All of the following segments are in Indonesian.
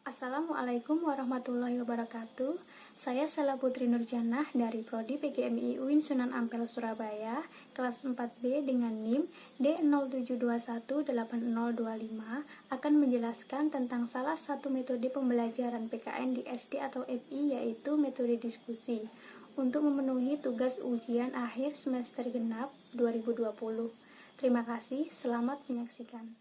Assalamualaikum warahmatullahi wabarakatuh. Saya Sela Putri Nurjanah dari Prodi PGMI UIN Sunan Ampel Surabaya, kelas 4B dengan NIM D07218025 akan menjelaskan tentang salah satu metode pembelajaran PKN di SD atau FI, yaitu metode diskusi untuk memenuhi tugas ujian akhir semester genap 2020. Terima kasih, selamat menyaksikan.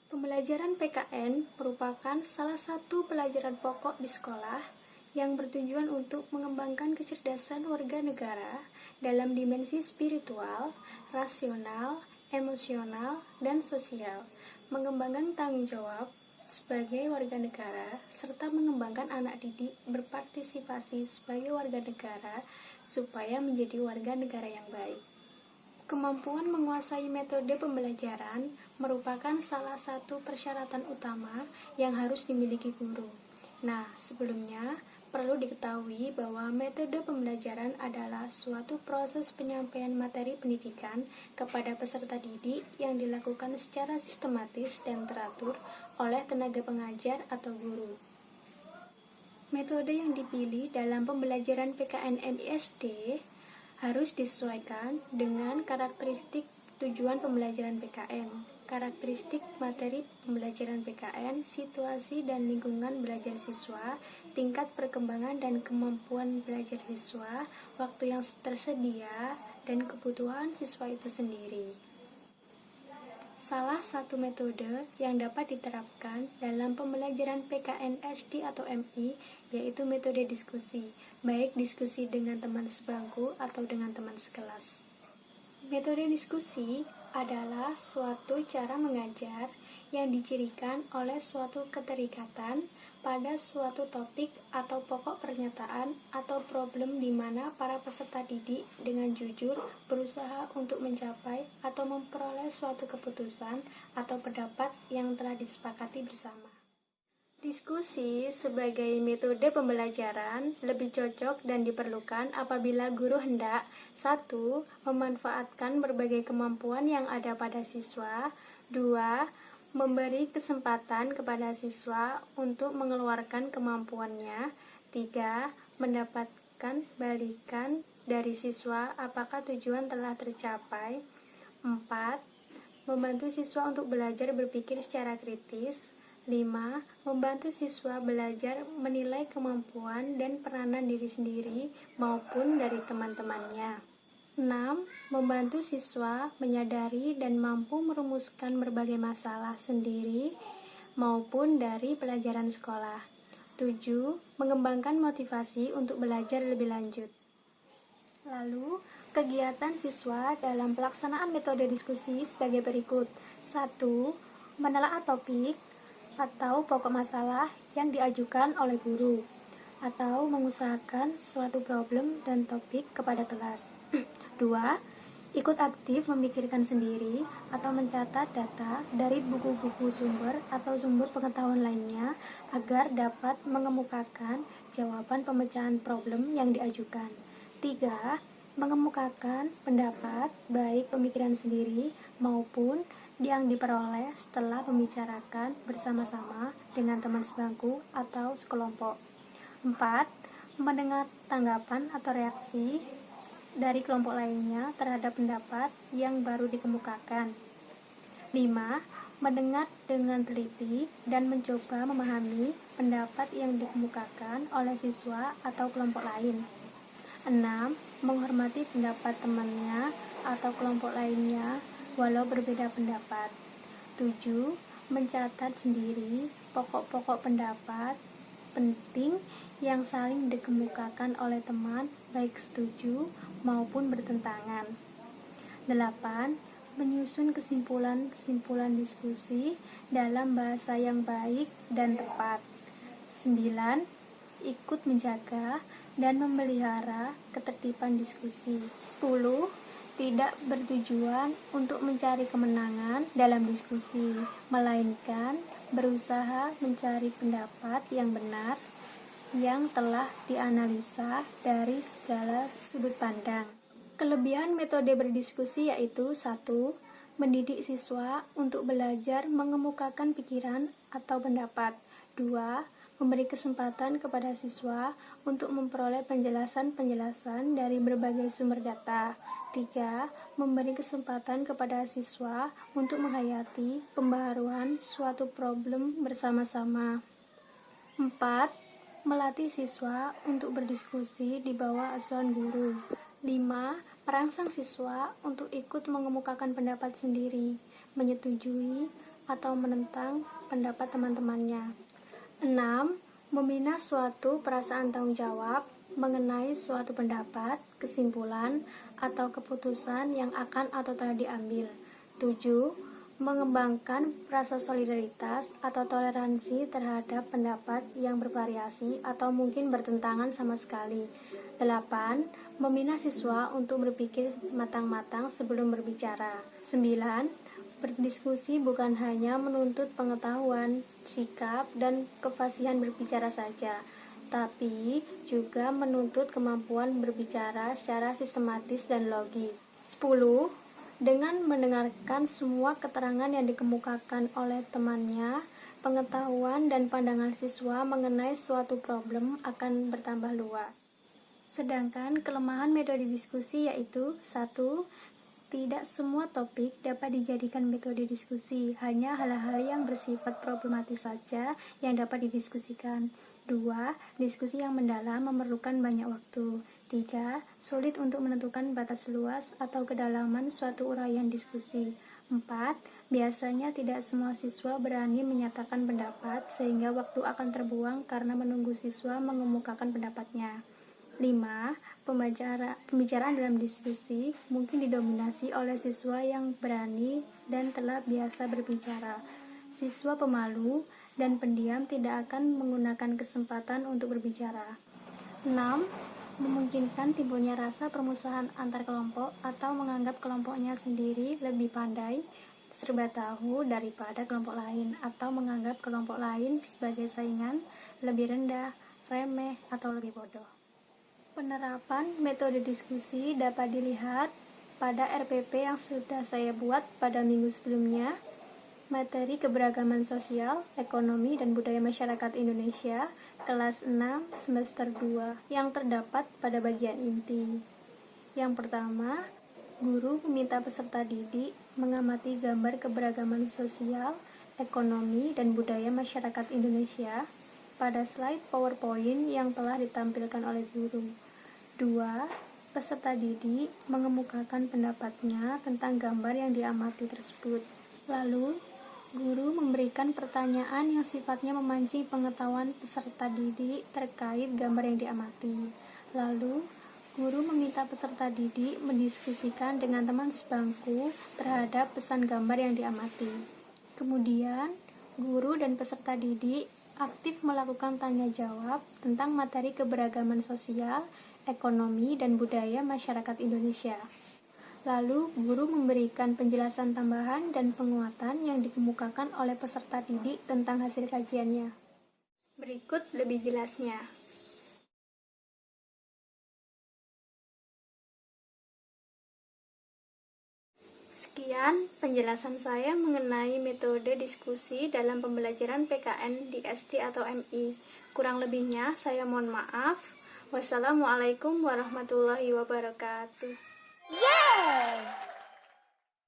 Pembelajaran PKN merupakan salah satu pelajaran pokok di sekolah yang bertujuan untuk mengembangkan kecerdasan warga negara dalam dimensi spiritual, rasional, emosional, dan sosial, mengembangkan tanggung jawab sebagai warga negara, serta mengembangkan anak didik berpartisipasi sebagai warga negara supaya menjadi warga negara yang baik. Kemampuan menguasai metode pembelajaran merupakan salah satu persyaratan utama yang harus dimiliki guru. Nah, sebelumnya perlu diketahui bahwa metode pembelajaran adalah suatu proses penyampaian materi pendidikan kepada peserta didik yang dilakukan secara sistematis dan teratur oleh tenaga pengajar atau guru. Metode yang dipilih dalam pembelajaran PKN MISD harus disesuaikan dengan karakteristik tujuan pembelajaran PKN, karakteristik materi pembelajaran PKN, situasi dan lingkungan belajar siswa, tingkat perkembangan dan kemampuan belajar siswa, waktu yang tersedia, dan kebutuhan siswa itu sendiri. Salah satu metode yang dapat diterapkan dalam pembelajaran PKN SD atau MI yaitu metode diskusi, baik diskusi dengan teman sebangku atau dengan teman sekelas. Metode diskusi adalah suatu cara mengajar yang dicirikan oleh suatu keterikatan pada suatu topik atau pokok pernyataan atau problem di mana para peserta didik dengan jujur berusaha untuk mencapai atau memperoleh suatu keputusan atau pendapat yang telah disepakati bersama. Diskusi sebagai metode pembelajaran lebih cocok dan diperlukan apabila guru hendak 1. Memanfaatkan berbagai kemampuan yang ada pada siswa, 2. Memberi kesempatan kepada siswa untuk mengeluarkan kemampuannya, 3. Mendapatkan balikan dari siswa apakah tujuan telah tercapai, 4. Membantu siswa untuk belajar berpikir secara kritis, 5. Membantu siswa belajar menilai kemampuan dan peranan diri sendiri maupun dari teman-temannya. 6. Membantu siswa menyadari dan mampu merumuskan berbagai masalah sendiri maupun dari pelajaran sekolah. 7. Mengembangkan motivasi untuk belajar lebih lanjut. Lalu, kegiatan siswa dalam pelaksanaan metode diskusi sebagai berikut. 1. Menelaah topik atau pokok masalah yang diajukan oleh guru atau mengusahakan suatu problem dan topik kepada kelas. 2. Ikut aktif memikirkan sendiri atau mencatat data dari buku-buku sumber atau sumber pengetahuan lainnya agar dapat mengemukakan jawaban pemecahan problem yang diajukan. 3. Mengemukakan pendapat baik pemikiran sendiri maupun yang diperoleh setelah membicarakan bersama-sama dengan teman sebangku atau sekelompok. 4. Mendengar tanggapan atau reaksi dari kelompok lainnya terhadap pendapat yang baru dikemukakan. 5. Mendengar dengan teliti dan mencoba memahami pendapat yang dikemukakan oleh siswa atau kelompok lain. 6. Menghormati pendapat temannya atau kelompok lainnya walau berbeda pendapat. 7. Mencatat sendiri pokok-pokok pendapat penting yang saling dikemukakan oleh teman baik setuju maupun bertentangan. 8. Menyusun kesimpulan-kesimpulan diskusi dalam bahasa yang baik dan tepat. 9. Ikut menjaga dan memelihara ketertiban diskusi. 10. Tidak bertujuan untuk mencari kemenangan dalam diskusi, melainkan berusaha mencari pendapat yang benar yang telah dianalisa dari segala sudut pandang. Kelebihan metode berdiskusi yaitu 1. mendidik siswa untuk belajar mengemukakan pikiran atau pendapat. 2. Memberi kesempatan kepada siswa untuk memperoleh penjelasan-penjelasan dari berbagai sumber data. 3. Memberi kesempatan kepada siswa untuk menghayati pembaharuan suatu problem bersama-sama. 4. Melatih siswa untuk berdiskusi di bawah asuhan guru. 5. Merangsang siswa untuk ikut mengemukakan pendapat sendiri, menyetujui atau menentang pendapat teman-temannya. 6. Membina suatu perasaan tanggung jawab mengenai suatu pendapat, kesimpulan, atau keputusan yang akan atau telah diambil. 7. Mengembangkan rasa solidaritas atau toleransi terhadap pendapat yang bervariasi atau mungkin bertentangan sama sekali. 8. Membina siswa untuk berpikir matang-matang sebelum berbicara. 9. Berdiskusi bukan hanya menuntut pengetahuan, sikap, dan kefasihan berbicara saja, tapi juga menuntut kemampuan berbicara secara sistematis dan logis. 10. Dengan mendengarkan semua keterangan yang dikemukakan oleh temannya, pengetahuan dan pandangan siswa mengenai suatu problem akan bertambah luas. Sedangkan kelemahan metode diskusi yaitu 1. Tidak semua topik dapat dijadikan metode diskusi, hanya hal-hal yang bersifat problematis saja yang dapat didiskusikan. 2. Diskusi yang mendalam memerlukan banyak waktu. 3. Sulit untuk menentukan batas luas atau kedalaman suatu uraian diskusi. 4. Biasanya tidak semua siswa berani menyatakan pendapat, sehingga waktu akan terbuang karena menunggu siswa mengemukakan pendapatnya. 5. Pembicaraan dalam diskusi mungkin didominasi oleh siswa yang berani dan telah biasa berbicara. Siswa pemalu dan pendiam tidak akan menggunakan kesempatan untuk berbicara. 6. Memungkinkan timbulnya rasa permusuhan antar kelompok atau menganggap kelompoknya sendiri lebih pandai, serba tahu daripada kelompok lain, atau menganggap kelompok lain sebagai saingan, lebih rendah, remeh, atau lebih bodoh. Penerapan metode diskusi dapat dilihat pada RPP yang sudah saya buat pada minggu sebelumnya, materi keberagaman sosial, ekonomi, dan budaya masyarakat Indonesia, kelas 6, semester 2, yang terdapat pada bagian inti. Yang pertama, guru meminta peserta didik mengamati gambar keberagaman sosial, ekonomi, dan budaya masyarakat Indonesia pada slide PowerPoint yang telah ditampilkan oleh guru. 2. Peserta didik mengemukakan pendapatnya tentang gambar yang diamati tersebut. Lalu, guru memberikan pertanyaan yang sifatnya memancing pengetahuan peserta didik terkait gambar yang diamati. Lalu, guru meminta peserta didik mendiskusikan dengan teman sebangku terhadap pesan gambar yang diamati. Kemudian, guru dan peserta didik aktif melakukan tanya jawab tentang materi keberagaman sosial, ekonomi, dan budaya masyarakat Indonesia. Lalu, guru memberikan penjelasan tambahan dan penguatan yang dikemukakan oleh peserta didik tentang hasil kajiannya. Berikut lebih jelasnya. Sekian penjelasan saya mengenai metode diskusi dalam pembelajaran PKN di SD atau MI. Kurang lebihnya saya mohon maaf. Wassalamualaikum warahmatullahi wabarakatuh. Yeah!